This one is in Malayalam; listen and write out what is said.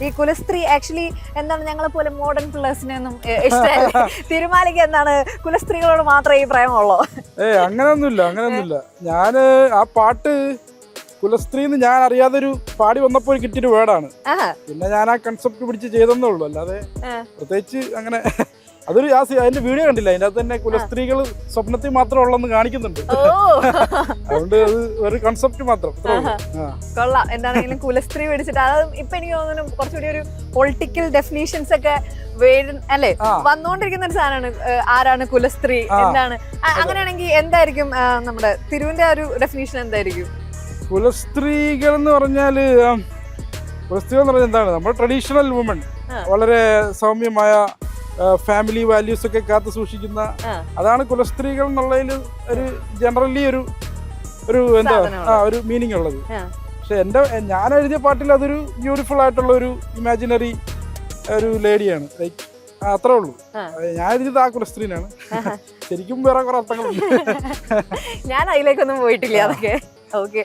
ഈ കുലസ്ത്രീ ആക്ച്വലി എന്താണ് ഞങ്ങളെ പോലെ മോഡേൺ പിള്ളേഴ്സിനൊന്നും ഇഷ്ടമല്ല. തിരുമാലിക്ക് എന്താണ് കുലസ്ത്രീകളോട് മാത്രമേ ഈ പ്രേമമുള്ളൂ? അങ്ങനെയൊന്നുമില്ല. ഞാന് ആ പാട്ട് കുലസ്ത്രീ എന്ന് ഞാൻ അറിയാതൊരു പാടി വന്നപ്പോൾ കിട്ടിയൊരു വേർഡാണ്. പിന്നെ ഞാൻ ആ കൺസെപ്റ്റ് പിടിച്ച് ചെയ്തെന്നേ ഉള്ളൂ. അല്ലാതെ പ്രത്യേകിച്ച് അങ്ങനെ അതൊരു അതിന്റെ വീഡിയോ കണ്ടില്ല. അതിന്റെ അകത്ത് തന്നെ കുലസ്ത്രീകൾ സ്വപ്നത്തിൽ മാത്രം ഉള്ളെന്ന് കാണിക്കുന്നുണ്ട്. അതുകൊണ്ട് അത് ഒരു കൺസെപ്റ്റ് മാത്രം. കൊള്ളാം. എന്താണെങ്കിലും കുലസ്ത്രീ പിടിച്ചിട്ട് അത് ഇപ്പൊ എനിക്ക് തോന്നുന്നു കുറച്ചുകൂടി ഒരു പൊളിറ്റിക്കൽ ഡെഫിനീഷൻസ് ഒക്കെ അല്ലെ വന്നുകൊണ്ടിരിക്കുന്ന ഒരു സാധനമാണ്. ആരാണ് കുലസ്ത്രീ, എന്താണ്? അങ്ങനെയാണെങ്കിൽ എന്തായിരിക്കും നമ്മുടെ തിരുവിന്റെ ഒരു ഡെഫിനീഷൻ എന്തായിരിക്കും? കുലസ്ത്രീകൾ എന്ന് പറഞ്ഞാല് എന്താണ്, നമ്മുടെ ട്രഡീഷണൽ വുമൺ, വളരെ സൗമ്യമായ ഫാമിലി വാല്യൂസ് ഒക്കെ കാത്തു സൂക്ഷിക്കുന്ന, അതാണ് കുലസ്ത്രീകൾ എന്നുള്ളതിൽ ഒരു ജനറലി ഒരു എന്താ ഒരു മീനിങ് ഉള്ളത്. പക്ഷെ ഞാൻ എഴുതിയ പാട്ടിൽ അതൊരു ബ്യൂട്ടിഫുൾ ആയിട്ടുള്ള ഒരു ഇമാജിനറി ഒരു ലേഡിയാണ്. ലൈക്ക് അത്രേ ഉള്ളൂ. ഞാൻ എഴുതിയത് ആ കുലസ്ത്രീനാണ്. ശരിക്കും വേറെ കുറെ അർത്ഥങ്ങളുണ്ട്. ഞാൻ അതിലേക്കൊന്നും പോയിട്ടില്ല. അതൊക്കെ ഓക്കെ.